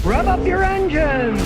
Rev up your engines!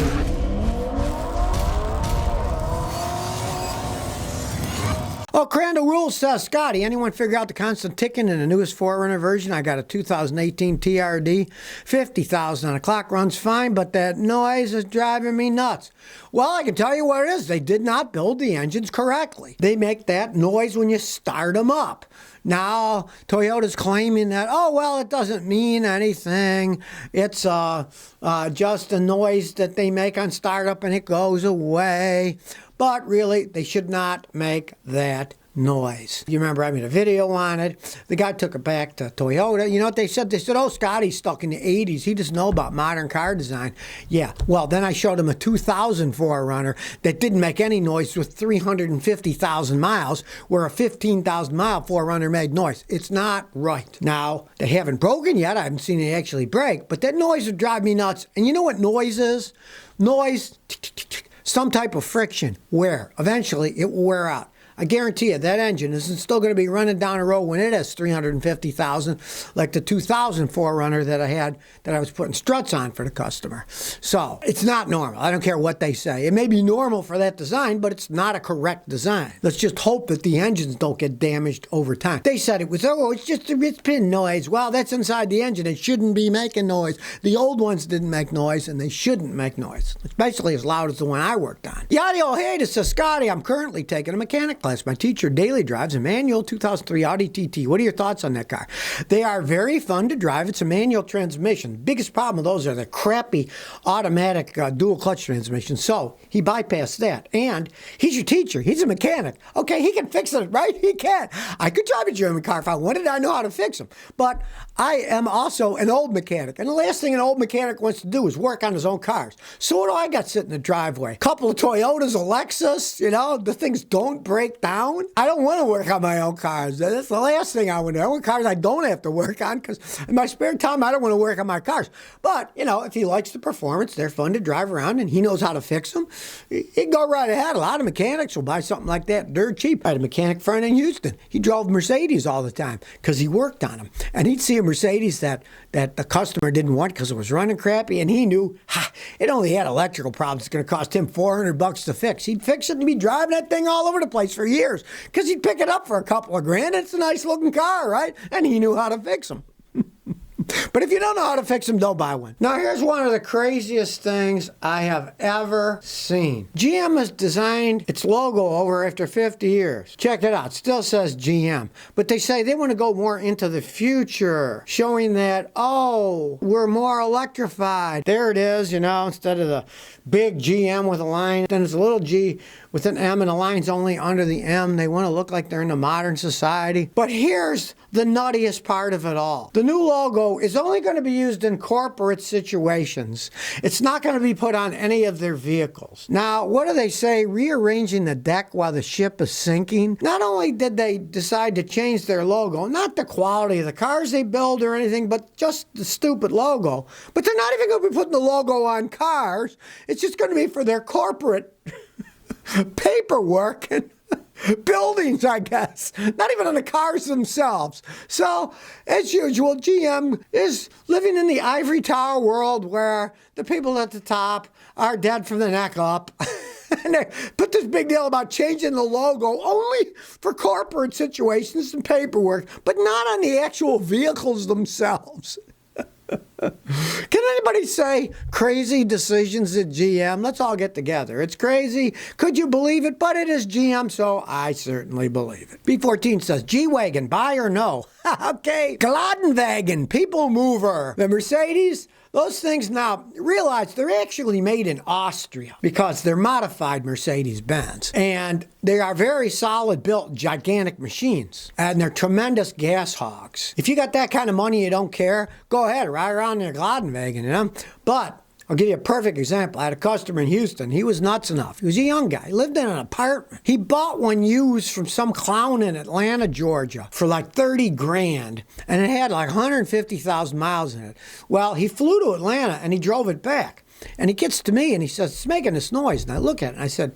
Oh, Crandall Rules says, Scotty, anyone figure out the constant ticking in the newest 4Runner version? I got a 2018 TRD, 50,000 on the clock, runs fine, but that noise is driving me nuts. Well, I can tell you what it is. They did not build the engines correctly. They make that noise when you start them up. Now, Toyota's claiming that, oh, well, it doesn't mean anything. It's just a noise that they make on startup and it goes away. But really, they should not make that noise. You remember I made a video on it. The guy took it back to Toyota. You know what they said? They said, oh, Scotty's stuck in the 80s. He doesn't know about modern car design. Yeah, well, then I showed him a 2000 4Runner that didn't make any noise with 350,000 miles, where a 15,000-mile 4Runner made noise. It's not right. Now, they haven't broken yet. I haven't seen it actually break, but that noise would drive me nuts. And you know what noise is? Noise, some type of friction, wear. Eventually, it will wear out. I guarantee you that engine isn't still going to be running down the road when it has 350,000 like the 2000 4Runner that I had that I was putting struts on for the customer. So it's not normal. I don't care what they say. It may be normal for that design, but it's not a correct design. Let's just hope that the engines don't get damaged over time. They said it was, oh, it's just a pin noise. Well, that's inside the engine. It shouldn't be making noise. The old ones didn't make noise, and they shouldn't make noise. It's basically as loud as the one I worked on. Yadio Hayes says, Scotty, I'm currently taking a mechanic class. My teacher daily drives a manual 2003 Audi TT. What are your thoughts on that car? They are very fun to drive. It's a manual transmission. Biggest problem with those are the crappy automatic dual clutch transmissions. So he bypassed that. And he's your teacher. He's a mechanic. Okay, he can fix it, right? He can. I could drive a German car if I wanted. I know how to fix them. But I am also an old mechanic. And the last thing an old mechanic wants to do is work on his own cars. So what do I got sitting in the driveway? Couple of Toyotas, a Lexus, you know, the things don't break down. I don't want to work on my own cars. That's the last thing I want to do. I want cars I don't have to work on because in my spare time, I don't want to work on my cars. But, you know, if he likes the performance, they're fun to drive around and he knows how to fix them, he can go right ahead. A lot of mechanics will buy something like that dirt cheap. I had a mechanic friend in Houston. He drove Mercedes all the time because he worked on them. And he'd see a Mercedes that the customer didn't want because it was running crappy, and he knew it only had electrical problems. It's going to cost him $400 to fix. He'd fix it and he'd be driving that thing all over the place for years because he'd pick it up for a couple of grand. It's a nice looking car, right? And he knew how to fix them. But if you don't know how to fix them, don't buy one. Now, here's one of the craziest things I have ever seen. GM has designed its logo over after 50 years. Check it out. It still says GM. But they say they want to go more into the future, showing that, oh, we're more electrified. There it is, you know, instead of the big GM with a line, then it's a little G with an M and the line's only under the M. They want to look like they're in a modern society. But here's the nuttiest part of it all. The new logo is only going to be used in corporate situations. It's not going to be put on any of their vehicles. Now, what do they say? Rearranging the deck while the ship is sinking. Not only did they decide to change their logo, not the quality of the cars they build or anything, but just the stupid logo. But they're not even going to be putting the logo on cars. It's just going to be for their corporate paperwork and buildings, I guess. Not even on the cars themselves. So, as usual, GM is living in the ivory tower world where the people at the top are dead from the neck up. And they put this big deal about changing the logo only for corporate situations and paperwork, but not on the actual vehicles themselves. Can anybody say crazy decisions at GM? Let's all get together. It's crazy. Could you believe it? But it is GM, so I certainly believe it. B14 says, G-Wagon, buy or no? Okay. Gladenwagen, people mover. The Mercedes, those things now, realize they're actually made in Austria because they're modified Mercedes-Benz. And they are very solid built, gigantic machines. And they're tremendous gas hogs. If you got that kind of money, you don't care, go ahead, ride around in a Gladenwagen, you know? But I'll give you a perfect example. I had a customer in Houston. He was nuts enough. He was a young guy. He lived in an apartment. He bought one used from some clown in Atlanta, Georgia for like 30 grand. And it had like 150,000 miles in it. Well, he flew to Atlanta and he drove it back. And he gets to me and he says, it's making this noise. And I look at it and I said,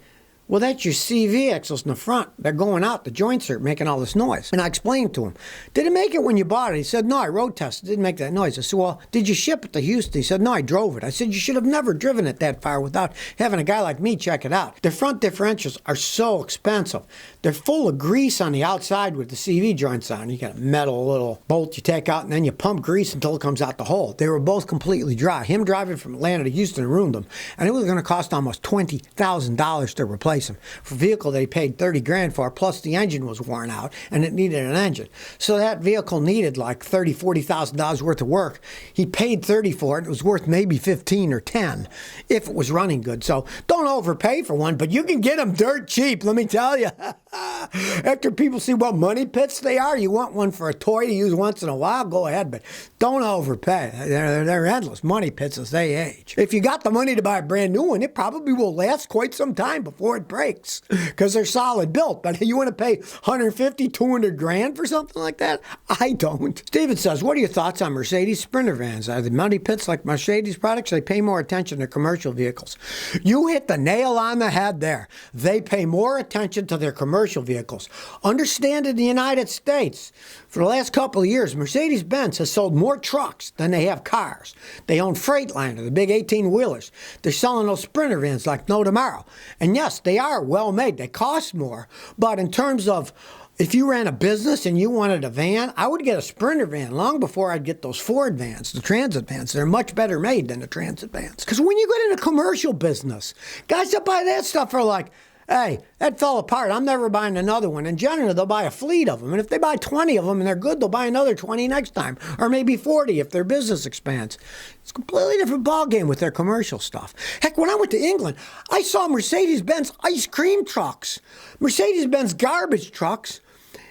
Well, that's your CV axles in the front. They're going out. The joints are making all this noise. And I explained to him, did it make it when you bought it? He said, no, I road tested. It didn't make that noise. I said, well, did you ship it to Houston? He said, no, I drove it. I said, you should have never driven it that far without having a guy like me check it out. The front differentials are so expensive. They're full of grease on the outside with the CV joints on. You got a metal little bolt you take out, and then you pump grease until it comes out the hole. They were both completely dry. Him driving from Atlanta to Houston ruined them. And it was going to cost almost $20,000 to replace him for a vehicle that he paid $30,000 for, plus the engine was worn out and it needed an engine. So that vehicle needed like $40,000 worth of work. He paid $30,000 for it. It was worth maybe $15,000 or $10,000 if it was running good. So don't overpay for one, but you can get them dirt cheap, let me tell you. After people see what money pits they are, you want one for a toy to use once in a while, go ahead, but don't overpay. They're endless money pits as they age. If you got the money to buy a brand new one, it probably will last quite some time before it breaks because they're solid built. But you want to pay $150,000, $200,000 for something like that? I don't. Steven says, what are your thoughts on Mercedes Sprinter vans? Are the money pits like Mercedes products? They pay more attention to commercial vehicles. You hit the nail on the head there. They pay more attention to their commercial vehicles. Understand, in the United States, for the last couple of years, Mercedes-Benz has sold more trucks than they have cars. They own Freightliner, the big 18-wheelers. They're selling those Sprinter vans like no tomorrow. And yes, they are well made. They cost more. But in terms of if you ran a business and you wanted a van, I would get a Sprinter van long before I'd get those Ford vans, the Transit vans. They're much better made than the Transit vans. Because when you get in a commercial business, guys that buy that stuff are like, hey, that fell apart. I'm never buying another one. And generally, they'll buy a fleet of them. And if they buy 20 of them and they're good, they'll buy another 20 next time. Or maybe 40 if their business expands. It's a completely different ballgame with their commercial stuff. Heck, when I went to England, I saw Mercedes-Benz ice cream trucks, Mercedes-Benz garbage trucks,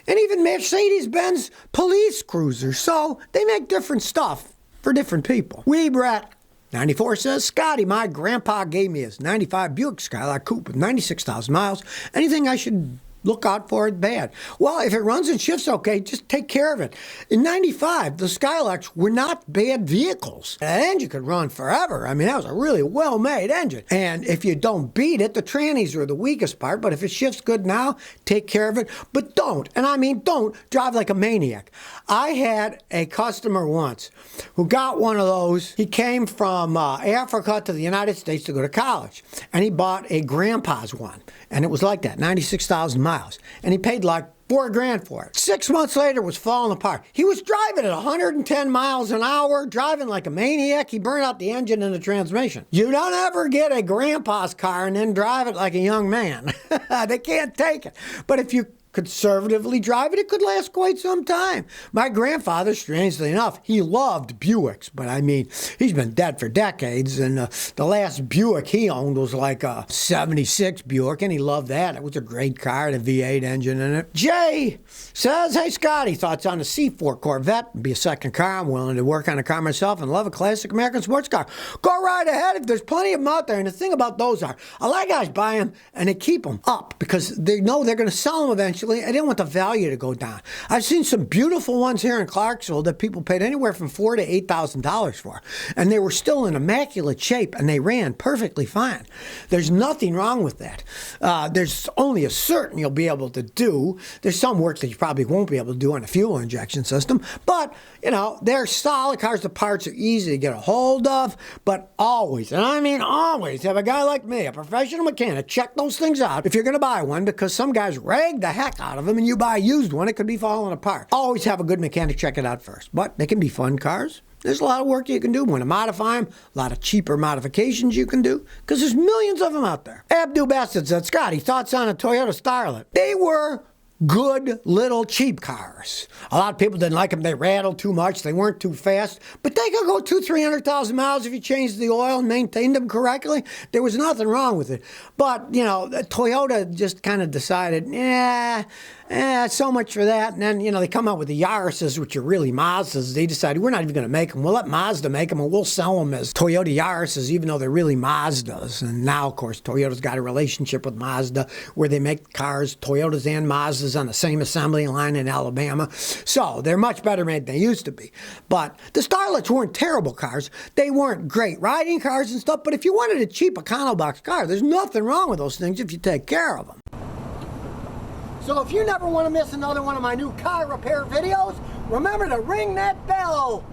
and even Mercedes-Benz police cruisers. So they make different stuff for different people. Brett 94 says, Scotty, my grandpa gave me his 95 Buick Skylark Coupe with 96,000 miles. Anything I should look out for it bad? Well, if it runs and shifts okay, just take care of it. In 95, the Skylarks were not bad vehicles. That engine could run forever. I mean, that was a really well-made engine. And if you don't beat it, the trannies are the weakest part, but if it shifts good now, take care of it. But don't, and I mean don't, drive like a maniac. I had a customer once who got one of those. He came from Africa to the United States to go to college, and he bought a grandpa's one. And it was like that, 96,000 miles. And he paid like $4,000 for it. 6 months later, it was falling apart. He was driving at 110 miles an hour, driving like a maniac. He burned out the engine and the transmission. You don't ever get a grandpa's car and then drive it like a young man. They can't take it. But if you conservatively drive it, it could last quite some time. My grandfather, strangely enough, he loved Buicks, but I mean, he's been dead for decades, and the last Buick he owned was like a 76 Buick, and he loved that. It was a great car, the V8 engine in it. Jay says, hey Scotty, thoughts on the C4 Corvette? It'd be a second car. I'm willing to work on a car myself and love a classic American sports car. Go right ahead. If there's plenty of them out there, and the thing about those are, a lot of guys buy them and they keep them up because they know they're going to sell them eventually. I didn't want the value to go down. I've seen some beautiful ones here in Clarksville that people paid anywhere from $4,000 to $8,000 for, and they were still in immaculate shape, and they ran perfectly fine. There's nothing wrong with that. There's only a certain you'll be able to do. There's some work that you probably won't be able to do on a fuel injection system, but, you know, they're solid cars. The parts are easy to get a hold of, but always, and I mean always, have a guy like me, a professional mechanic, check those things out if you're going to buy one, because some guys rag the heck out of them, and you buy a used one, it could be falling apart. Always have a good mechanic check it out first. But they can be fun cars. There's a lot of work you can do when to modify them, a lot of cheaper modifications you can do, because there's millions of them out there. Abdul Bassett said, Scotty, thoughts on a Toyota Starlet? They were good little cheap cars. A lot of people didn't like them. They rattled too much. They weren't too fast. But they could go 200,000-300,000 miles if you changed the oil and maintained them correctly. There was nothing wrong with it. But, you know, Toyota just kind of decided, so much for that. And then, you know, they come out with the Yaris's, which are really Mazdas. They decided, we're not even going to make them. We'll let Mazda make them, and we'll sell them as Toyota Yaris's, even though they're really Mazdas. And now, of course, Toyota's got a relationship with Mazda where they make cars, Toyotas and Mazdas, houses on the same assembly line in Alabama. So they're much better made than they used to be. But the Starlets weren't terrible cars. They weren't great riding cars and stuff, but if you wanted a cheap Econobox car, there's nothing wrong with those things if you take care of them. So if you never want to miss another one of my new car repair videos, remember to ring that bell.